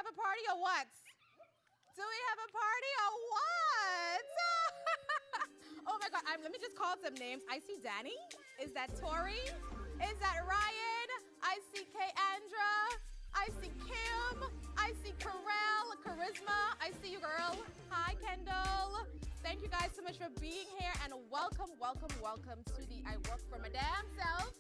have a party or what? Do we have a party or what? Oh my God, let me just call some names. I see Danny. Is that Tori? Is that Ryan? I see Kayandra. I see Kim. I see Karel, Charisma. I see you, girl. Hi, Kendall. Thank you guys so much for being here, and welcome to the I Work for My Damn Self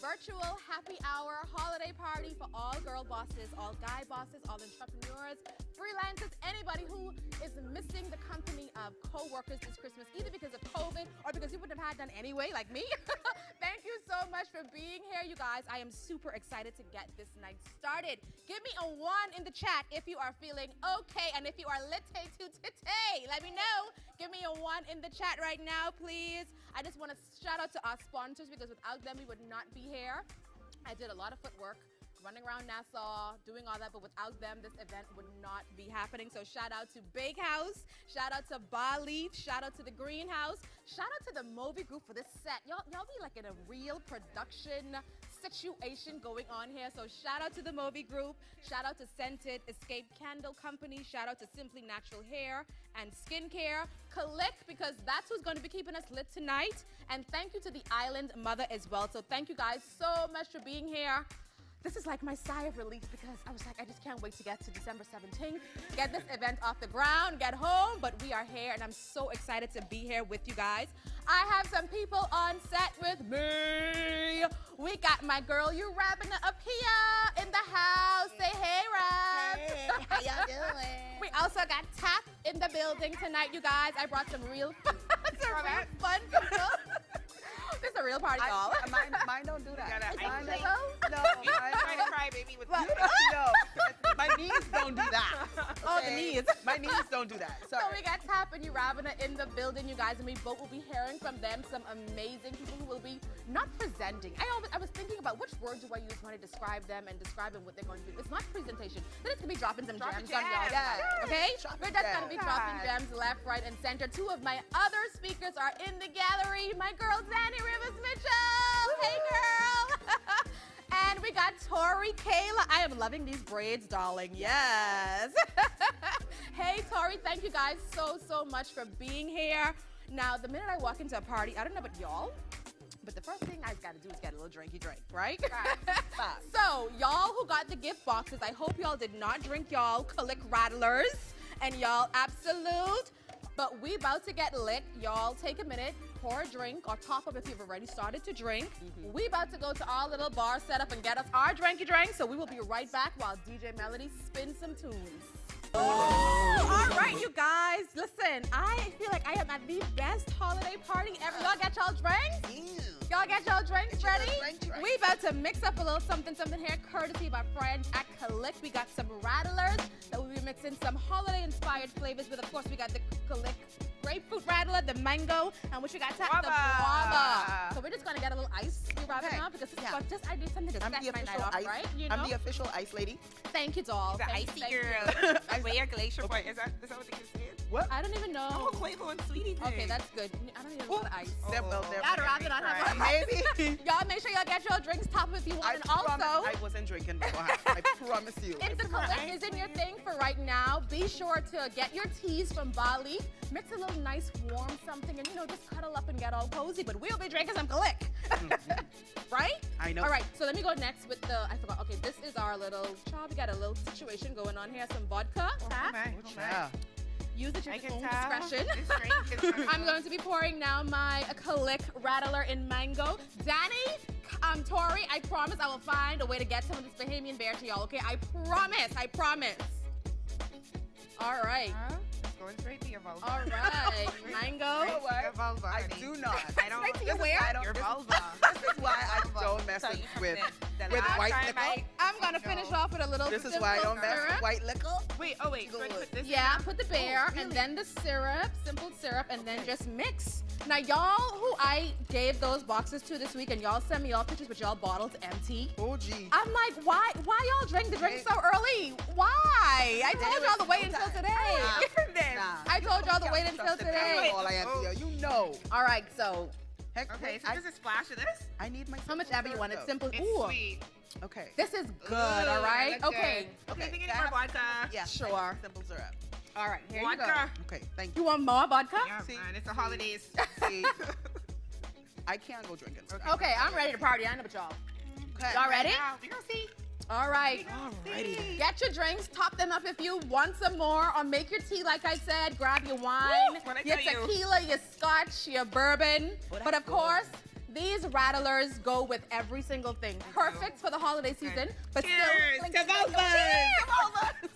virtual happy hour holiday party for all girl bosses, all guy bosses, all entrepreneurs, freelancers, anybody who is missing the company of co-workers this Christmas, either because of COVID or because you wouldn't have had none anyway, like me. Thank you so much for being here, you guys. I am super excited to get this night started. Give me a 1 in the chat if you are feeling okay, and if you are lit to today, let me know. Give me a 1 in the chat right now, please. I just want to shout out to our sponsors, because without them, we would not be here. I did a lot of footwork, running around Nassau, doing all that, but without them, this event would not be happening. So shout out to Bakehouse, shout out to Bali, shout out to the Greenhouse, shout out to the Movie Group for this set. Y'all be like in a real production situation going on here. So shout out to the Movie Group, shout out to Scented Escape Candle Company, shout out to Simply Natural Hair and Skincare, Click, because that's who's going to be keeping us lit tonight. And thank you to the Island Mother as well. So thank you guys so much for being here. This is like my sigh of relief, because I was like, I just can't wait to get to December 17th, get this event off the ground, get home, but we are here, and I'm so excited to be here with you guys. I have some people on set with me. We got my girl, Rabina, up here in the house. Say hey, Rab. Hey, how y'all doing? We also got Tap in the building tonight, you guys. I brought some real fun people. This is a real party, y'all. Mine don't do that. Mine don't. don't? No, You trying to cry, baby, with no. My knees don't do that. Oh, the knees. My knees don't do that. So Sorry. we got Tap and Rabina in the building, you guys, and we both will be hearing from them, some amazing people who will be not presenting. I was thinking about which word do I use when I describe them and describing what they're going to do. It's not presentation. They're just going to be dropping some gems on y'all. Yeah. Okay? Dropping We're just going to be gems. dropping gems left, right, and center. 2 of my other speakers are in the gallery. My girl, Zanny Rivers Mitchell. Hey, girl. And we got Tori Kayla. I am loving these braids, darling. Yes. Hey, Tori, thank you guys so much for being here. Now, the minute I walk into a party, I don't know about y'all, but the first thing I got to do is get a little drinky drink, right? So, y'all who got the gift boxes, I hope y'all did not drink y'all Click Rattlers and y'all Absolute. But we about to get lit. Y'all take a minute, pour a drink, or top up if you've already started to drink. We about to go to our little bar setup and get us our drinky drink. So we will be right back while DJ Melody spins some tunes. All right, you guys, listen, I feel like I am at the best holiday party ever. Y'all got y'all drinks? Y'all got y'all drinks ready? Drink. We about to mix up a little something here, courtesy of our friends at Click. We got some rattlers that we'll be mixing some holiday-inspired flavors with. Of course, we got the Click grapefruit rattler, the mango, and what you got, the guava. So we're just gonna get a little ice, right now, because just I need something to set my night off, right? You know? I'm the official ice lady. Thank you, doll. the Thank icy you. girl. Where your glacier point? Is that what the kids said? What? I don't even know. Oh, Quavo and Sweetie thing. Okay, that's good. I don't even know the ice. They're Y'all rather not have Maybe. Y'all make sure y'all get your drinks top if you want, and also, I wasn't drinking beforehand. I promise you. if the Click isn't your thing for right now, be sure to get your teas from Bali, mix a little nice warm something, and just cuddle up and get all cozy. But we'll be drinking some Click, right? I know. All right, so let me go next with I forgot. Okay, this is our little child. We got a little situation going on here. Some vodka. Tap. Yeah. Use it to I your can own tell. discretion. This drink is I'm going to be pouring now my Click Rattler in mango. Danny, Tori, I promise I will find a way to get some of this Bahamian bear to y'all, okay? I promise. All right. It's going straight to your vulva. All right. Mango. You know what? Your vulva, I honey. do not. I don't. Straight to This your is where? why I don't- Your vulva. This is why I don't mess Tell you from with the with last white time liquor. I'm going to finish off with a little This is simple why I don't mess syrup. with white liquor. Wait, so I put this Yeah, in put the bear Oh, and really? then the syrup, simple syrup, and then just mix. Now, y'all who I gave those boxes to this week, and y'all send me all pictures with y'all bottles empty. Oh, gee. I'm like, why y'all drink the drink so early? Why? I told y'all to wait until today. I told y'all to wait until today. All I am to you know. All right, so Heck, Okay, so I, there's a splash of this? I need my. how much ever you want? It's simple. It's Ooh. sweet. Okay. This is good, all right? Okay. Okay, think that more has- vodka. Yeah. Sure. Simple syrup. All right, here you Vodka. go. Okay, thank You you. want more vodka? Yeah, See? man, it's the holidays. See, I can't go drinking. Okay, I'm ready to party. I know about y'all. Okay. Y'all ready? Now, we gonna see. All right. Alrighty. Get your drinks, top them up if you want some more, or make your tea like I said. Grab your wine, Woo, what'd I your tell you? tequila, your scotch, your bourbon. Oh, But of that's course, these rattlers go with every single thing. Perfect for the holiday season, but Cheers still, to both of us. Cheers!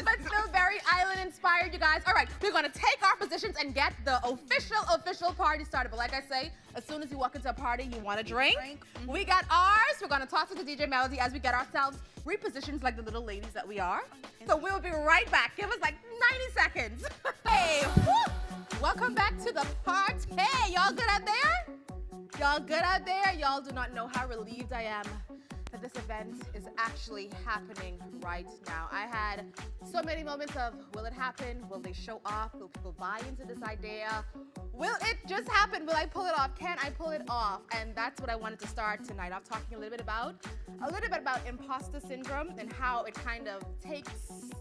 But still very island inspired, you guys. All right, we're gonna take our positions and get the official party started. But like I say, as soon as you walk into a party, you want a drink. We got ours. We're gonna toss it to DJ Melody as we get ourselves repositioned like the little ladies that we are. So we'll be right back. Give us like 90 seconds. Hey, woo! Welcome back to the party. Hey, y'all good out there? Y'all good out there? Y'all do not know how relieved I am that this event is actually happening right now. I had so many moments of, will it happen? Will they show up? Will people buy into this idea? Will it just happen? Will I pull it off? Can I pull it off? And that's what I wanted to start tonight off talking a little bit about imposter syndrome and how it kind of takes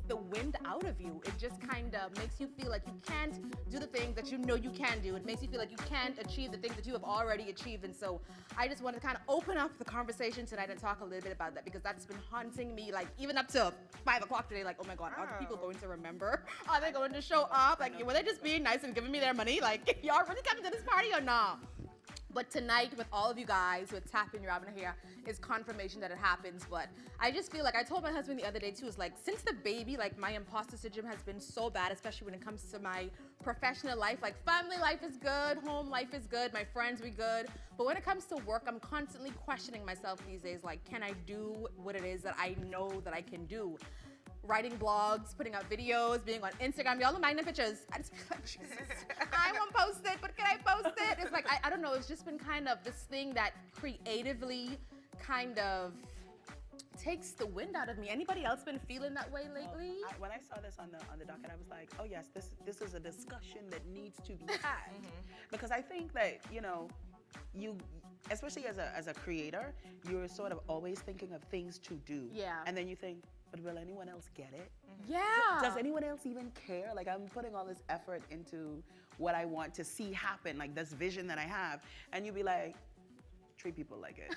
the wind out of you. It just kind of makes you feel like you can't do the things that you know you can do. It makes you feel like you can't achieve the things that you have already achieved. And so I just wanted to kind of open up the conversation tonight and talk a little bit about that, because that's been haunting me, like even up to 5 o'clock today. Like, oh my God, are people going to remember? Are they going to show up? Like, were they just being nice and giving me their money? Like, y'all really coming to this party or not? But tonight, with all of you guys, with tapping your Robin here, is confirmation that it happens. But I just feel like, I told my husband the other day too, is like, since the baby, like my imposter syndrome has been so bad, especially when it comes to my professional life. Like family life is good, home life is good, my friends, we good. But when it comes to work, I'm constantly questioning myself these days, like, can I do what it is that I know that I can do? Writing blogs, putting out videos, being on Instagram. Y'all don't mind the pictures. I just feel like, Jesus, I won't post it, but can I post it? It's like, I don't know, it's just been kind of this thing that creatively kind of takes the wind out of me. Anybody else been feeling that way lately? When I saw this on the docket, I was like, oh yes, this is a discussion that needs to be had. Because I think that, you, especially as a creator, you're sort of always thinking of things to do. Yeah. And then you think, but will anyone else get it? Yeah. Does anyone else even care? Like, I'm putting all this effort into what I want to see happen, like this vision that I have, and you'd be like, treat people like it.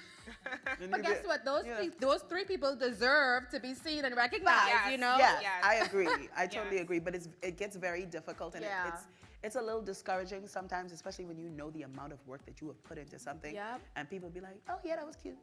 But guess what? Those three people deserve to be seen and recognized, Yes. you know? Yes, Yes. I agree. I totally Yes. agree. But it gets very difficult, and Yeah. it's a little discouraging sometimes, especially when you know the amount of work that you have put into something, Yep. and people be like, oh yeah, that was cute.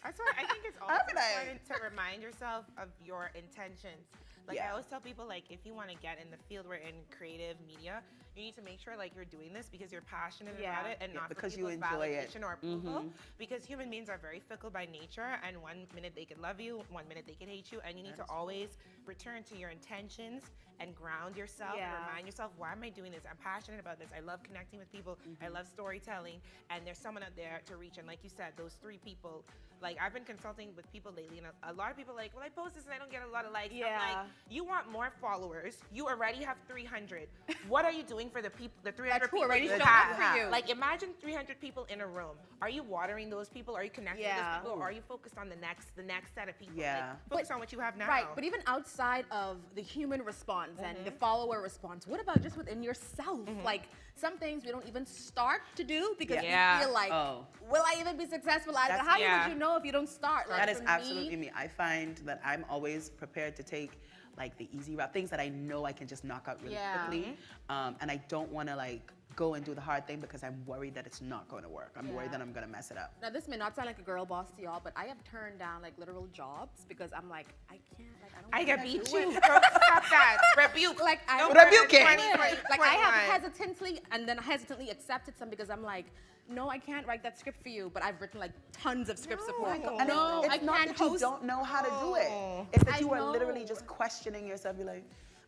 That's why I think it's also I'll be like- important to remind yourself of your intentions. Like I Yeah. always tell people, like if you want to get in the field we're in, creative media, you need to make sure like you're doing this because you're passionate Yeah. about it and Yeah, not because for you people's enjoy it. validation or approval. Because human beings are very fickle by nature, and one minute they could love you, one minute they could hate you, and you need to always return to your intentions and ground yourself Yeah. and remind yourself, why am I doing this? I'm passionate about this. I love connecting with people. I love storytelling, and there's someone out there to reach. And like you said, those three people, like I've been consulting with people lately, and a lot of people are like, well, I post this and I don't get a lot of likes. Yeah. I'm like, you want more followers. You already have 300. What are you doing for the people, the 300 That's who people already you showed have? up for you. Like imagine 300 people in a room. Are you watering those people? Are you connecting with Yeah. those people? Or are you focused on the next set of people? Yeah. Like, focus on what you have now. Right, but even outside of the human response and the follower response, what about just within yourself? Like some things we don't even start to do because Yeah. we feel like, Oh. will I even be successful at it? That's- How Yeah. would you know if you don't start? Like, That is for absolutely me, me. I find that I'm always prepared to take like the easy route, things that I know I can just knock out really Yeah. quickly. And I don't want to like go and do the hard thing because I'm worried that it's not going to work. I'm worried Yeah. that I'm going to mess it up. Now this may not sound like a girl boss to y'all, but I have turned down like literal jobs because I'm like, I can't, like I don't I get wanna beat do too. it. Girl, stop that. Rebuke. Like I No don't more Rebuke than it. 20, Like I have 21. hesitantly and then hesitantly accepted some because I'm like, no, I can't write that script for you, but I've written like tons of scripts before. And No, it's I not can't that you host. don't know how to do it. Oh. It's that I you are know. literally just questioning yourself. You're like,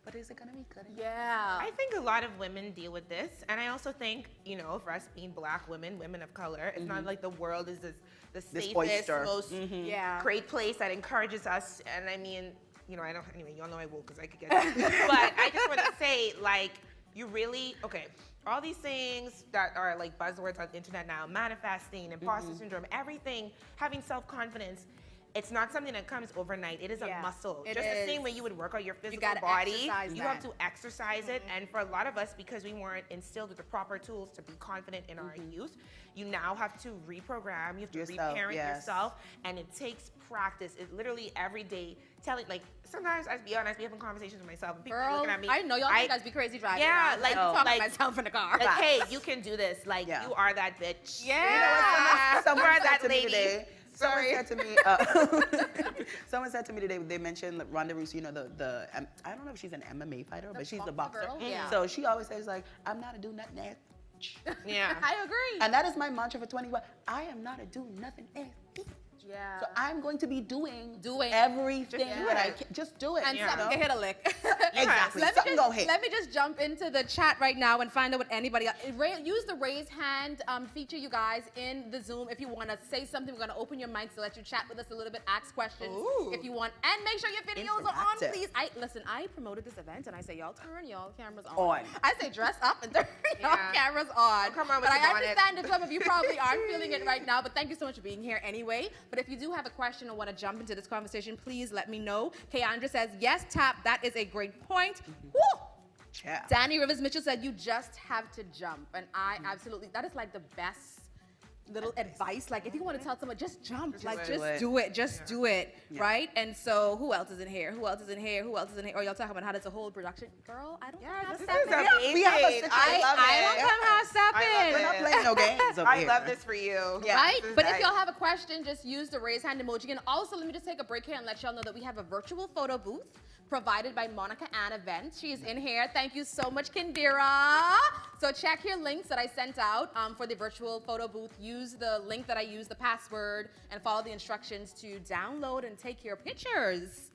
but is it going to be good enough? Yeah. I think a lot of women deal with this, and I also think, for us being black women, women of color, it's not like the world is the safest, oyster. most Yeah. great place that encourages us. And I mean, I don't. Anyway, y'all know I will because I could get. But I just want to say, like, you really all these things that are like buzzwords on the internet now, manifesting, imposter syndrome, everything, having self-confidence. it's not something that comes overnight. It is a muscle. It Just is. the same way you would work out your physical gotta body. exercise You that. have to exercise it. And for a lot of us, because we weren't instilled with the proper tools to be confident in our youth, you now have to reprogram, you have to reparent yourself, and it takes practice. It literally every day telling, like, sometimes I'll be honest, be having conversations with myself, and people Girl, looking at me. I know y'all think I be crazy driving. Yeah, around. like, I'm talking like- to myself in the car. Like, hey, you can do this. Like, you are that bitch. Yeah. You know what? Someone You are said that to me lady. today. Sorry. Someone said to me today. They mentioned Ronda Rousey. You know the I don't know if she's an MMA fighter, but she's the boxer. girl? Yeah. So she always says like, I'm not a do nothing ass bitch. Yeah. I agree. And that is my mantra for 21. I am not a do nothing ass bitch. Yeah. So I'm going to be doing Doing. everything Just do that I it. can. Just do it. And you something know? can hit a lick. Exactly. Let me, Something go hit. let me just jump into the chat right now and find out what anybody else. Use the raise hand feature, you guys, in the Zoom. If you want to say something, we're going to open your mics to let you chat with us a little bit, ask questions if you want, and make sure your videos are on, Interactive. please. Listen, I promoted this event, and I say, y'all turn y'all cameras on. On. I say dress up and turn y'all cameras on. Come on with but your I bonnet. understand that some of you probably aren't feeling it right now, but thank you so much for being here anyway. But if you do have a question or want to jump into this conversation, please let me know. Keandra says, yes, Tap, that is a great point. Woo! Yeah. Danny Rivers Mitchell said, you just have to jump. And I absolutely, that is like the best little advice. Like, if you want to tell someone, just jump. Just do it. Just do it. Right? And so, who else is in here? Who else is in here? Who else is in here? Or y'all talking about how does a whole production? Girl, I don't have This step is in. amazing. We have a situation. I don't have half step in. We're not playing no games over I here. love this for you. Yeah. Right? This is But if nice. y'all have a question, just use the raise hand emoji. And also, let me just take a break here and let y'all know that we have a virtual photo booth provided by Monica Ann Events. She is in here. Thank you so much, Kindira. So check your links that I sent out for the virtual photo booth. Use the link that I use, the password, and follow the instructions to download and take your pictures.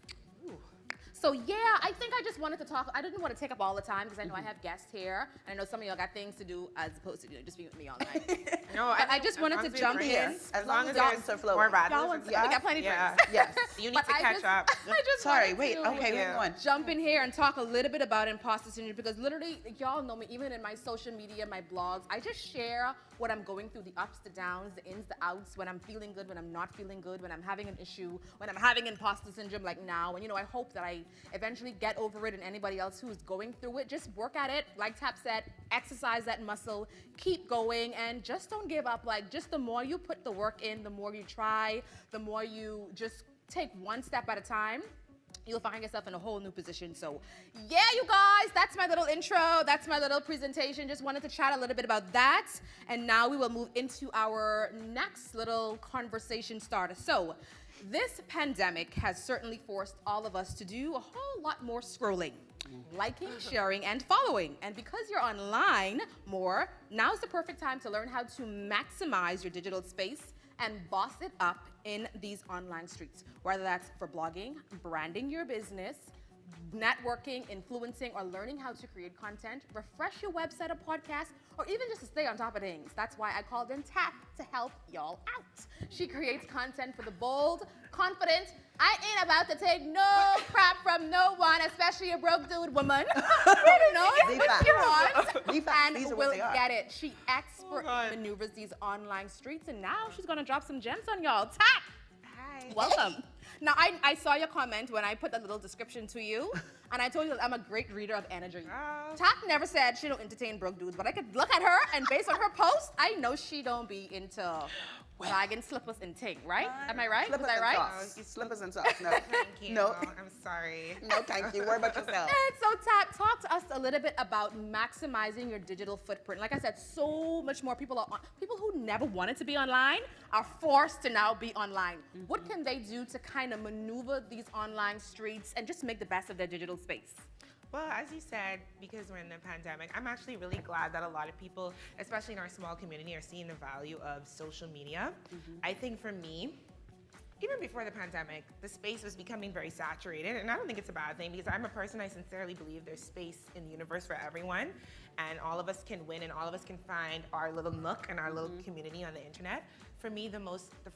So yeah, I think I just wanted to talk. I didn't want to take up all the time because I know I have guests here. And I know some of y'all got things to do as opposed to just being with me all night. No, But I just wanted to jump in. Yes. As long as there's drinks are flowing. more bad Y'all news. want, we got plenty of Yeah. drinks. Yes. You need But to catch up. I just Sorry, wanted wait. to- Okay, Yeah. hold on. Jump in here and talk a little bit about imposter syndrome because literally, y'all know me, even in my social media, my blogs, I just share what I'm going through, the ups, the downs, the ins, the outs, when I'm feeling good, when I'm not feeling good, when I'm having an issue, when I'm having imposter syndrome like now. And I hope that I eventually get over it, and anybody else who is going through it, just work at it. Like Tap said, exercise that muscle, keep going, and just don't give up. Like, just the more you put the work in, the more you try, the more you just take one step at a time, you'll find yourself in a whole new position. So yeah, you guys, that's my little intro. That's my little presentation. Just wanted to chat a little bit about that. And now we will move into our next little conversation starter. So this pandemic has certainly forced all of us to do a whole lot more scrolling, liking, sharing, and following. And because you're online more, now's the perfect time to learn how to maximize your digital space and boss it up in these online streets, whether that's for blogging, branding your business, networking, influencing, or learning how to create content, refresh your website or podcast, or even just to stay on top of things. That's why I called in Tap to help y'all out. She creates content for the bold, confident, I ain't about to take no crap from no one, especially a broke dude woman. Who knows what she wants and These are what will they are. get it. She expertly maneuvers these online streets, and now she's gonna drop some gems on y'all. Tap! Hi. Welcome. Now, I saw your comment when I put that little description to you, and I told you that I'm a great reader of energy. Oh. Tap never said she don't entertain broke dudes, but I could look at her, and based on her post, I know she don't be into wagon slippers and ting, right? Am I right? Slippers Was I and right? socks. Slippers and socks. No. Thank you. No. I'm sorry. No, thank you. Worry about yourself. And so, Tap, talk to us a little bit about maximizing your digital footprint. Like I said, so much more people people who never wanted to be online are forced to now be online. What can they do to kind of maneuver these online streets and just make the best of their digital space? Well, as you said, because we're in the pandemic, I'm actually really glad that a lot of people, especially in our small community, are seeing the value of social media. I think for me, even before the pandemic, the space was becoming very saturated, and I don't think it's a bad thing because I'm a person, I sincerely believe there's space in the universe for everyone, and all of us can win and all of us can find our little nook and our little community on the internet. For me, the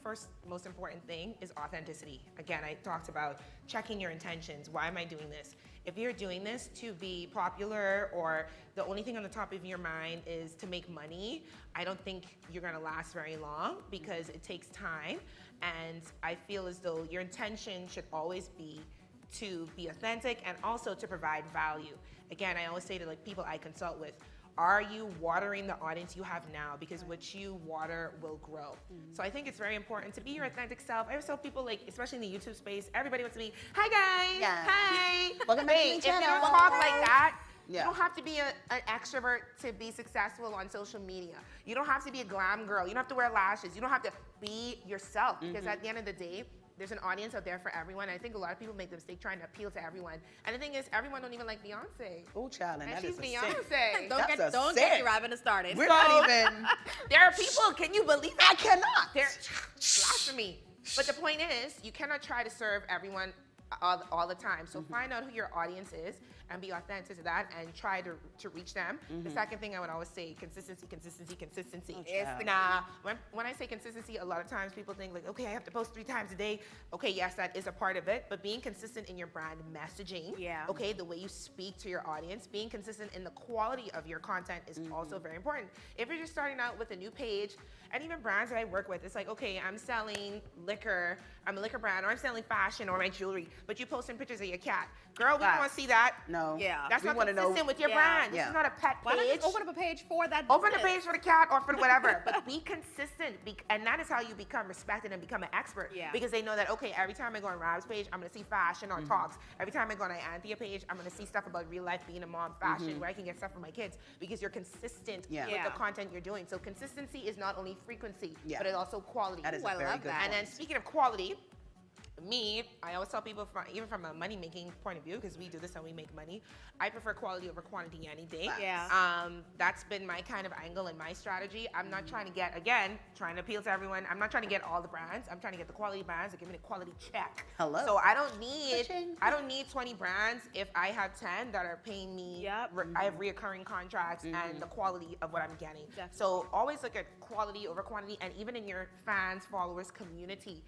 first most important thing is authenticity. Again, I talked about checking your intentions. Why am I doing this? if you're doing this to be popular or the only thing on the top of your mind is to make money, I don't think you're gonna last very long because it takes time. And I feel as though your intention should always be to be authentic and also to provide value. Again, I always say to like people I consult with, are you watering the audience you have now? Because what you water will grow. So I think it's very important to be your authentic self. I always tell people, like, especially in the YouTube space, everybody wants to be, hi guys, Yeah. hi. Welcome back to Hey, my if you don't channel. talk like that, Yeah. you don't have to be an extrovert to be successful on social media. You don't have to be a glam girl. You don't have to wear lashes. You don't have to be yourself because at the end of the day, there's an audience out there for everyone. I think a lot of people make the mistake trying to appeal to everyone. And the thing is, everyone don't even like Beyonce. Oh, child, and And that she's is a Beyonce. sin. Don't That's a get sin. me Robin started. We're not even. There are people, can you believe it? I cannot. They're blasphemy. But the point is, you cannot try to serve everyone all the time. So find out who your audience is and be authentic to that and try to reach them. The second thing I would always say, consistency, consistency, consistency. child. When I say consistency, a lot of times people think like, okay, I have to post 3 times a day. Okay, yes, that is a part of it, but being consistent in your brand messaging, okay, the way you speak to your audience, being consistent in the quality of your content is also very important. If you're just starting out with a new page, and even brands that I work with, it's like, okay, I'm selling liquor, I'm a liquor brand, or I'm selling fashion or my jewelry, but you posting pictures of your cat. Girl, we don't want to see that. No. Yeah. That's We not wanna consistent know- with your Yeah. brand. This Yeah. is not a pet Why not page. just open up a page for that Open a business? page for the cat or for whatever, but be consistent, and that is how you become respected and become an expert. Yeah. Because they know that, okay, every time I go on Rob's page, I'm gonna see fashion or talks. Every time I go on Anthea page, I'm gonna see stuff about real life, being a mom, fashion, where I can get stuff for my kids, because you're consistent Yeah. with Yeah. the content you're doing. So consistency is not only frequency, Yeah. but it's also quality. That is Ooh, a I very love good that. And then point. speaking of quality, I always tell people, even from a money-making point of view, because we do this and we make money, I prefer quality over quantity any day. Yeah. That's been my kind of angle and my strategy. I'm not trying to get, again, trying to appeal to everyone. I'm not trying to get all the brands. I'm trying to get the quality brands that give me the quality check. Hello. So I don't need, Cha-ching. 20 brands if I have 10 that are paying me. Yep. I have reoccurring contracts and the quality of what I'm getting. Definitely. So always look at quality over quantity, and even in your fans, followers, community.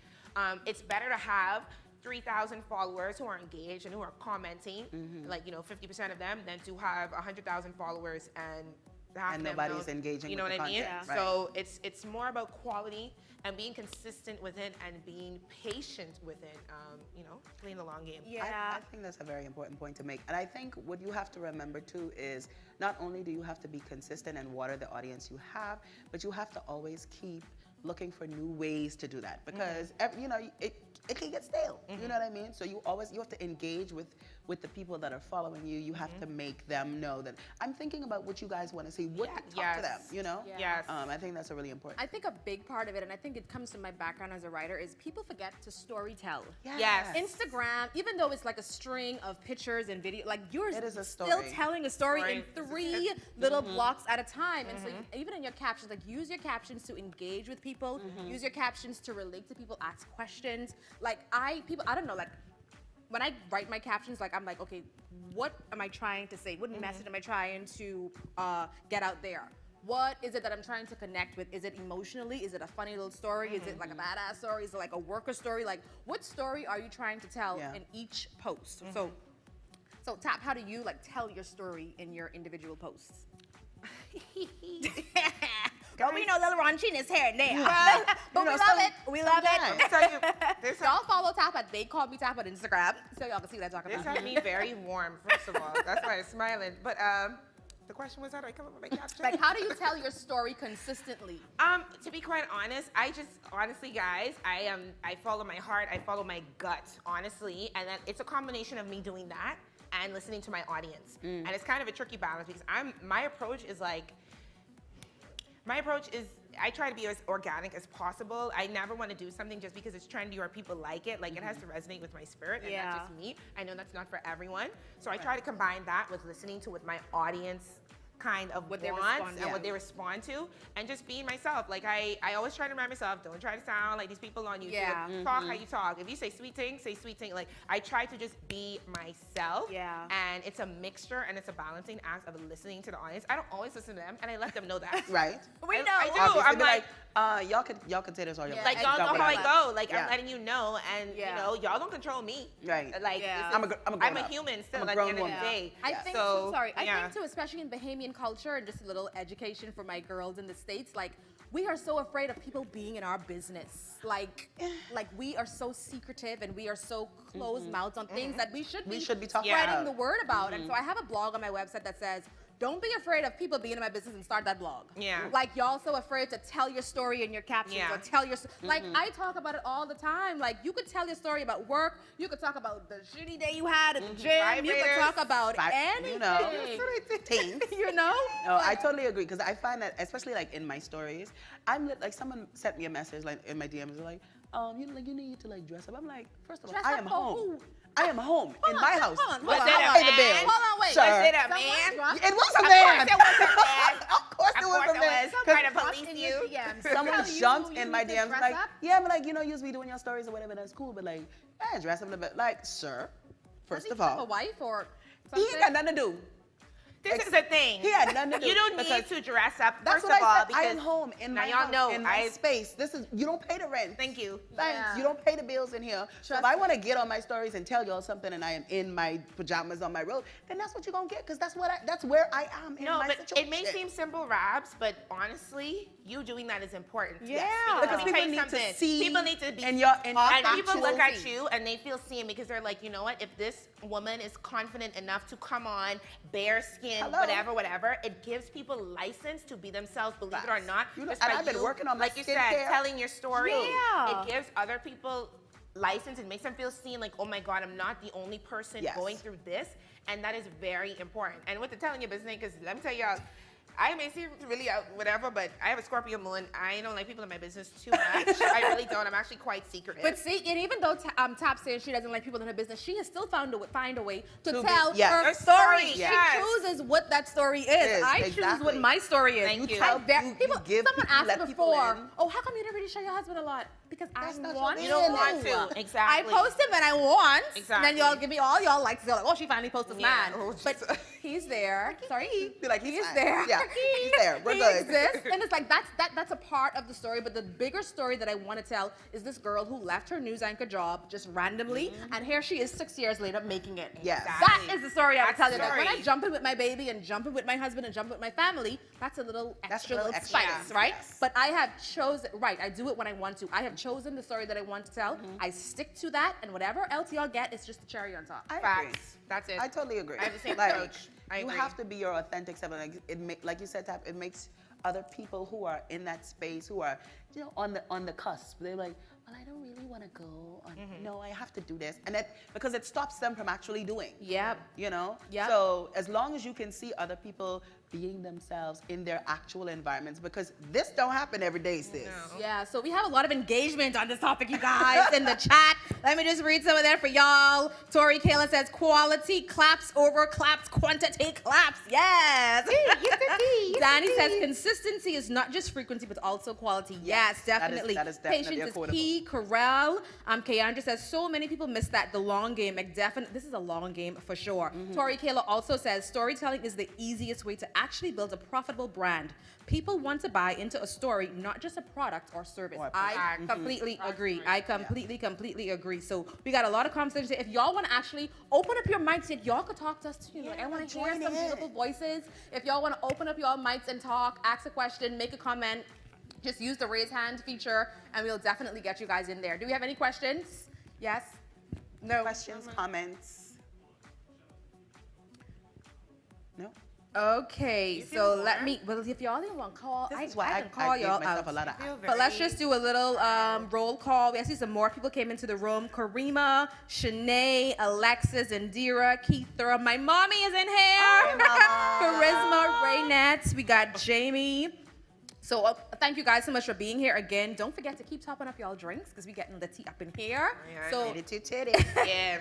It's better to have 3,000 followers who are engaged and who are commenting, like 50% of them, than to have 100,000 followers and half And of them nobody's don't- engaging You know with what the I mean? content, right. So it's more about quality and being consistent with it and being patient with it. Playing the long game. Yeah. I think that's a very important point to make. And I think what you have to remember too is not only do you have to be consistent and water the audience you have, but you have to always keep looking for new ways to do that, because it can get stale. You know what I mean? So you have to engage with the people that are following you. You have to make them know that I'm thinking about what you guys want to see. What to talk to them, Yeah. Yes. I think that's a really important. I think a big part of it, and I think it comes from my background as a writer, is people forget to story tell. Yes. Instagram, even though it's like a string of pictures and video, like you're It is a still story. telling a story in Story. 3 little blocks at a time. And so even in your captions, like use your captions to engage with people, use your captions to relate to people, ask questions. Like I don't know, like when I write my captions, like I'm like, okay, what am I trying to say? What message am I trying to get out there? What is it that I'm trying to connect with? Is it emotionally? Is it a funny little story? Is it like a badass story? Is it like a worker story? Like what story are you trying to tell in each post? So Tap, how do you like tell your story in your individual posts? Girl, we know little raunchiness here and there. But we love it. We love Let me it. tell you, this Y'all follow Tap at They Call Me Tap on Instagram, so y'all can see what I'm talking This about. had me very warm, first of all. That's why I'm smiling. But the question was, how do I come up with my caption? Like, how do you tell your story consistently? To be quite honest, honestly, guys, I follow my heart, I follow my gut, honestly, and then it's a combination of me doing that and listening to my audience. And it's kind of a tricky balance because my approach is I try to be as organic as possible. I never want to do something just because it's trendy or people like it. Like it has to resonate with my spirit, and that's just me. I know that's not for everyone. So I try to combine that with listening to what my audience kind of What they wants respond and to. what they respond to, and just being myself. Like I always try to remind myself, don't try to sound like these people on YouTube. Yeah. Talk how you talk. If you say sweet things, say sweet things. Like I try to just be myself. Yeah. And it's a mixture and it's a balancing act of listening to the audience. I don't always listen to them, and I let them know that. Right. We know. I do. Obviously, I'm be like, y'all can say this all your Yeah, like y'all know Don't how I worry. go. Like Yeah. I'm letting you know, and Yeah. you know, y'all don't control me. Right. Like Yeah. this I'm a is- grown I'm a up. human still I'm a at the grown end of woman. the day. I think So, too, sorry. I yeah. think too, especially in Bahamian culture, and just a little education for my girls in the States, like we are so afraid of people being in our business. Like we are so secretive and we are so closed-mouthed on things that we should be talking spreading about. the word about. And so I have a blog on my website that says, don't be afraid of people being in my business and start that blog. Yeah. Like y'all so afraid to tell your story in your captions Yeah. or tell your like I talk about it all the time. Like you could tell your story about work, you could talk about the shitty day you had at the gym, you could Vibrators. talk about anything. You know, things. You know? No, I totally agree because I find that, especially like in my stories, like someone sent me a message like in my DMs like, you need to like dress up. I'm like, first of all, Dress I up am for home. who? I am home in my house. hold on, Was hold it on, a hold on. pay the man? bills. Hold on, wait. Sir. Was it a Someone man? dropped- It was a Of man. course it was a man. Of course Of it was course a man. it was. I'm 'Cause trying to Dropped police in you. your DMs. Someone Tell you jumped you in my need to DMs dress like, up? yeah, but like, you used to be doing your stories or whatever, that's cool, but like, dress up a little bit. Like, sir, Does first he of have a all, wife or he something? ain't got nothing to do. This is the thing. He had nothing to do. You don't need because to dress up. That's First what of all, I said. because I am home in now my y'all house, know in my space. You don't pay the rent. Thank you. Thanks. Yeah. You don't pay the bills in here. So if I want to get on my stories and tell y'all something and I am in my pajamas on my road, then that's what you're gonna get because that's where I am in No, my but situation. it may seem simple, Rabs, but honestly, you doing that is important. Yeah. Because Let me tell people you need to something. see People need to be and people look at actual- you and they feel seen because they're like, you know what? If this woman is confident enough to come on, bare skin, Hello. whatever, it gives people license to be themselves, believe it or Facts. not. You know, Just and by I've been you, working on my like you said, skincare. telling your story. Yeah. It gives other people license and makes them feel seen, like, oh my God, I'm not the only person Yes. going through this. And that is very important. And with the telling your business, because let me tell y'all, I may seem really out, whatever, but I have a Scorpio moon. I don't like people in my business too much. I really don't. I'm actually quite secretive. But see, and even though Tap says she doesn't like people in her business, she has still find a way to To be- tell yes. her Her story. story, She yes. chooses what that story is. Is, I choose exactly. what my story is. Thank you. tell- Someone you give asked people- me let people before, in. oh, how come you didn't really show your husband a lot? Because That's I not want your you don't business. want to. I Exactly. post him when I want. Exactly. And then y'all give me all y'all likes. You're like, oh, she finally posted this Yeah. man. Oh, But he's there. Sorry. Be like, he's fine. there. Yeah, he's there. We're he good. exists. And it's like, that's a part of the story. But the bigger story that I want to tell is this girl who left her news anchor job just randomly. And here she is 6 years later making it. Yes. That is the story I would That's tell the you. That when I story. jump in with my baby and jump in with my husband and jump in with my family, that's a little extra little extra, spice, yeah. right? Yes. But I have chosen, right, I do it when I want to. I have chosen the story that I want to tell. I stick to that, and whatever else y'all get is just the cherry on top. I agree. Facts. That's it. I totally agree. I have the same Like, approach. I you agree. have to be your authentic self. Like you said, Tap, it makes other people who are in that space, who are, on the cusp. They're like, well, I don't really want to go. No, I have to do this, and because it stops them from actually doing. Yep. Yep. So as long as you can see other people being themselves in their actual environments, because this don't happen every day, sis. No. Yeah, so we have a lot of engagement on this topic, you guys, in the chat. Let me just read some of that for y'all. Tori Kayla says, quality claps over claps, quantity claps. Yes. Danny says, consistency is not just frequency, but also quality. Yes, definitely. that is definitely Patience is affordable. key. Corral. Kayandra says, so many people miss that, the long game. This is a long game for sure. Tori Kayla also says, storytelling is the easiest way to actually build a profitable brand. People want to buy into a story, not just a product or service. Or a I product. completely agree. I completely agree. So we got a lot of conversations. If y'all want to actually open up your mics, y'all could talk to us too. Like, I want to hear join some in. beautiful voices. If y'all want to open up your mics and talk, ask a question, make a comment, just use the raise hand feature, and we'll definitely get you guys in there. Do we have any questions? Yes? No? Questions, comments? No? Okay, feel so more? let me, well, if y'all didn't want to call, This I is why can call I gave y'all myself out. a lot of But let's just do a little roll call. We actually some more people came into the room. Karima, Shanae, Alexis, Indira, Keithra. My mommy is in here. Charisma, Raynette. We got Jamie. So thank you guys so much for being here again. Don't forget to keep topping up y'all drinks because we getting the tea up in here. Yeah. So Titty, titty. Yeah.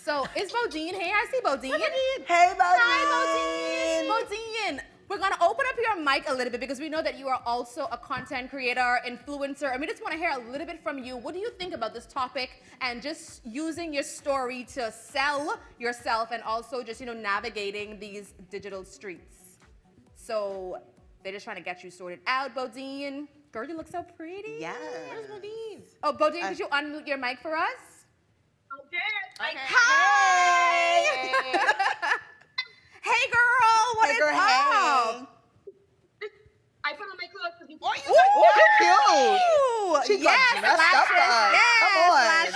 So is Bodine here? I see Bodine. Hey, Hi, Bodine. Bodine. We're gonna open up your mic a little bit because we know that you are also a content creator, influencer, and we just want to hear a little bit from you. What do you think about this topic and just using your story to sell yourself and also just, you know, navigating these digital streets? So they're just trying to get you sorted out, Bodine. Girl, you look so pretty. Yeah. Where's Bodine? Oh, Bodine, could you unmute your mic for us? Okay. Hi! Hey, girl, what is up? I put on my clothes because you. Ooh, cute. She Yes, got dressed up for us. yes, Come on. lashes.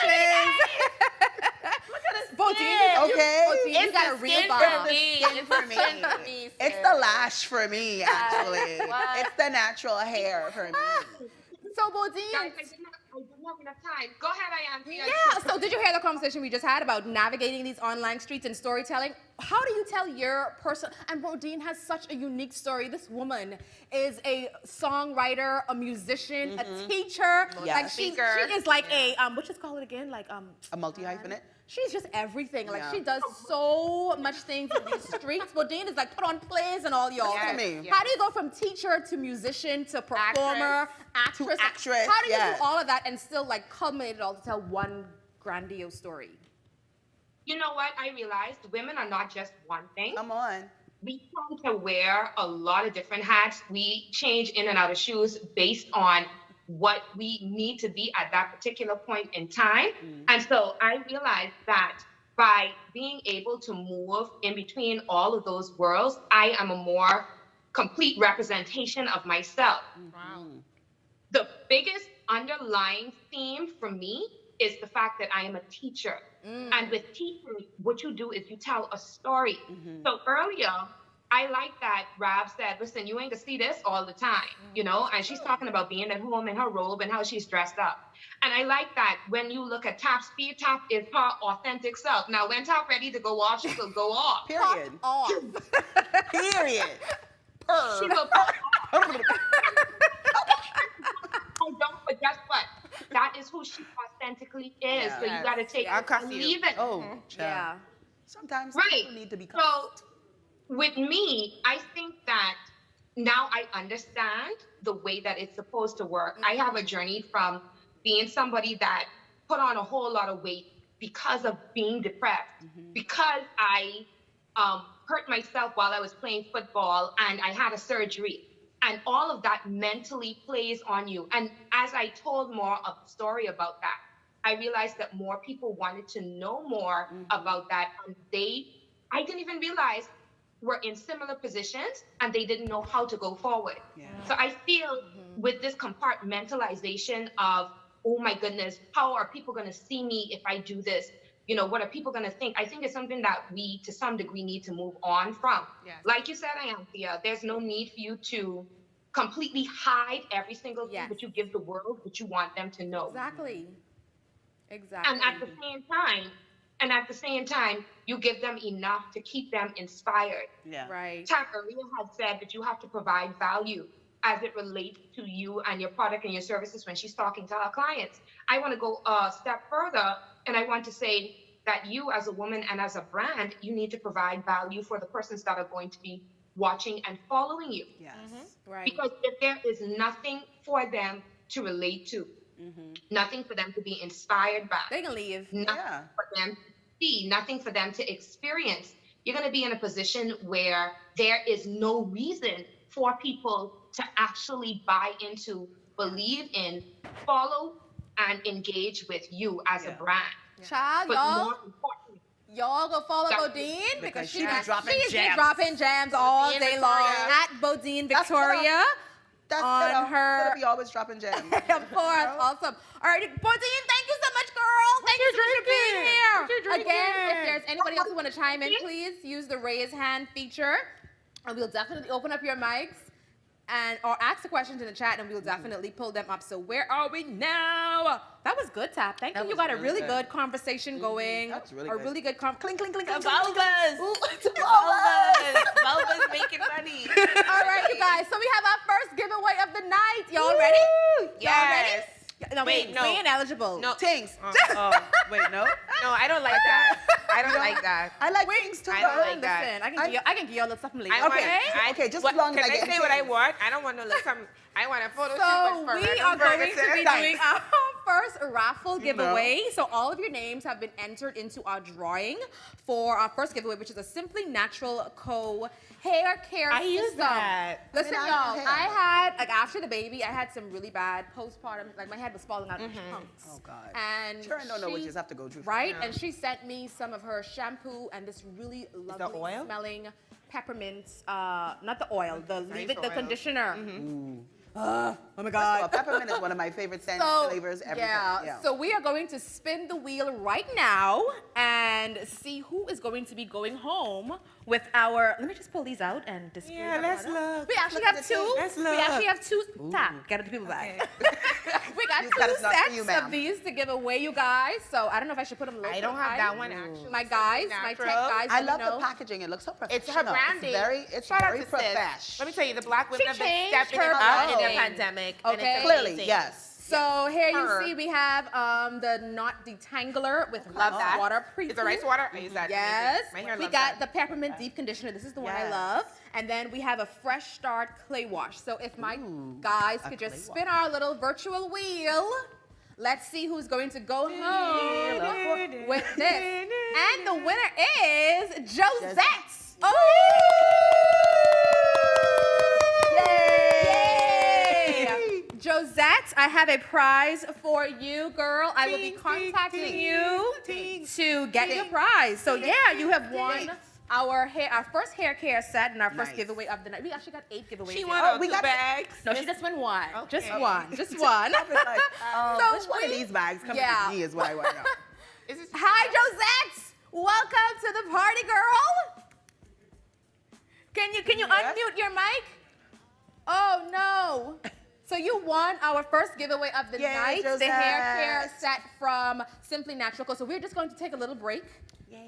Look at this. Bodine, Okay. Bodine, you got a real vibe. Skin for me. It's the lash for me, actually. It's the natural hair for me. So, Bodine. Guys, I didn't have enough time. Go ahead, Ayanti. Yeah, so did you hear the conversation we just had about navigating these online streets and storytelling? How do you tell your person? And Bodine has such a unique story. This woman is a songwriter, a musician, a teacher. Yeah. Like she is like a what you call it again? Like A multi-hyphenate? she's just everything. Like Yeah. she does so much things in these streets. Bodine is like put on plays and all y'all. Yeah. So Me. how do you go from teacher to musician to performer, actress? To actress, How do you yes. do all of that and still like culminate it all to tell one grandiose story? You know what? I realized women are not just one thing. Come on. We tend to wear a lot of different hats. We change in and out of shoes based on what we need to be at that particular point in time. And so I realized that by being able to move in between all of those worlds, I am a more complete representation of myself. Wow. The biggest underlying theme for me is the fact that I am a teacher. And with teaching, what you do is you tell a story. So earlier, I like that Rab said, listen, you ain't gonna see this all the time, you know? And she's talking about being at home in her robe and how she's dressed up. And I like that when you look at Tap's speed, Tap is her authentic self. Now, when Tap ready to go off, she will go off. Period. Off. Period. She will pop off. I don't, but guess what? That is who she authentically is. Yeah. So you gotta take I'll it cuss or you. leave it. Oh, Yeah. Sometimes Right. people need to be So cussed. with me, I think that now I understand the way that it's supposed to work. I have a journey from being somebody that put on a whole lot of weight because of being depressed, because I hurt myself while I was playing football and I had a surgery. And all of that mentally plays on you. And as I told more of the story about that, I realized that more people wanted to know more about that. And I didn't even realize were in similar positions and they didn't know how to go forward. Yeah. So I feel with this compartmentalization of, oh my goodness, how are people going to see me if I do this? You know, what are people going to think? I think it's something that we, to some degree, need to move on from. Yes. Like you said, Ayanthea, there's no need for you to completely hide every single thing, Yes. but you give the world what you want them to know. Exactly. Exactly. And at the same time, you give them enough to keep them inspired. Yeah. Right. Tap earlier had said that you have to provide value as it relates to you and your product and your services when she's talking to her clients. I want to go a step further, and I want to say that you as a woman and as a brand, you need to provide value for the persons that are going to be watching and following you. Yes. Right. Because if there is nothing for them to relate to, nothing for them to be inspired by, They can leave. nothing Yeah. for them to see, nothing for them to experience, you're going to be in a position where there is no reason for people to actually buy into, believe in, follow, and engage with you as a Yeah. brand. Child, But y'all, more importantly, y'all go follow That- Bodine because she be dropping she's gems. dropping jams all Bodine day long Victoria. at Bodine That's Victoria. That's On her- be always dropping gems. Of course, awesome. All right, Bodine, thank you so much, girl. Thank you so much for being here. What you drinking? Again, if there's anybody else who want to chime in, please use the raise hand feature, and we'll definitely open up your mics or ask the questions in the chat, and we'll definitely pull them up. So where are we now? That was good, Tap. Thank That you. You was got a really really good. good conversation going. That was really a good. really good clink, clink, clink, clink, clink, clink. Vulvas. Ooh, Vulvas making money. All right, you guys. So we have our first giveaway of the night. Y'all ready? Y'all ready? Yes. No, Wait, no. we ain't eligible. No. Things. Oh. Wait, no. No, I don't like that. I don't like that. I like things too. I don't though. like that. Listen, I can give you a little something later. I want, Okay. Okay, just as long as I can get I say what I things. want? I don't want to look some. I want a photo shoot So with we Fernando are going to Ferguson. be doing our first raffle giveaway. So all of your names have been entered into our drawing for our first giveaway, which is a Simply Natural Co. hair care I use system. that. Listen, I mean, y'all, hair. I had, like, after the baby, I had some really bad postpartum, like, my head was falling out in chunks. Oh God. And Sure, I don't know what she- you have to go through. Right? And she sent me some of her shampoo and this really lovely oil? smelling peppermint, not the oil, the Nice leave it, the oil. conditioner. Oh my Well, God. peppermint is one of my favorite scent flavors ever. yeah, so we are going to spin the wheel right now and see who is going to be going home with our. Let me just pull these out and display. Yeah, them let's on us. look. We actually Look at have the two. thing. Let's We look. actually have two. Get the people back. We got You two got us not for you, sets ma'am. of these to give away, you guys. So I don't know if I should put them local. I don't have that one actually. My guys, my tech Natural. guys. I let me love know. the packaging. It looks so It's professional. her branding. It's Shout out very to sis. professional. Let me tell you, the black women She have been changed stepping her it up in the branding. pandemic. And Okay. it's Clearly, amazing. yes. So here Her. you see we have the knot detangler with Love rice that. water pre. It's a rice water. I use that. Yes. Amazing. My hair We loves got that. the peppermint deep conditioner. This is the one I Yes. love. And then we have a fresh start clay wash. So if my guys a could clay just spin our little virtual wheel, let's see who's going to go home with this. And the winner is Josette. Yay! Josette, I have a prize for you, girl. I will be contacting you to get your prize. So yeah, you have won our first hair care set and our first Nice. giveaway of the night. We actually got 8 giveaways. She here. won Oh, all we 2 got- bags. No, she just won one. Just Okay. one. Just one. I was like, So which one of we- these bags coming Yeah. to me is what I want to know. Is this Hi, Josette. Welcome to the party, girl. Can you unmute your mic? Oh no. So you won our first giveaway of the Yay, night, the hair care Josette. set from Simply Natural Co. So we're just going to take a little break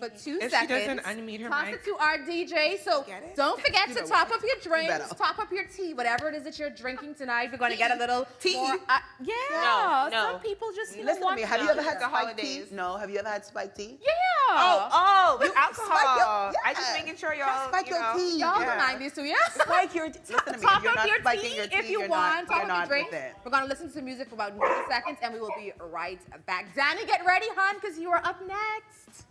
for 2 If she seconds. doesn't unmute her Toss mic. it to our DJ. So Get it? don't forget You to know top what? up your drinks, better. top up your tea, whatever it is that you're drinking tonight. We're going to get a little Tea? more. Yeah. No, no. Some people just Listen to want me. Have you ever had The spiked tea? holidays. No. Have you ever had spiked tea? Yeah. Oh, with You alcohol. spike your- I just yeah. making sure y'all, Spike you your know. tea. Y'all Yeah. the 90s too, yeah? Spike your listen to me. Top If you're up not your spiking tea your tea, if you you're want. not, Top you're up not your drink. with it. We're gonna listen to music for about 90 seconds, and we will be right back. Danny, get ready, hon, because you are up next.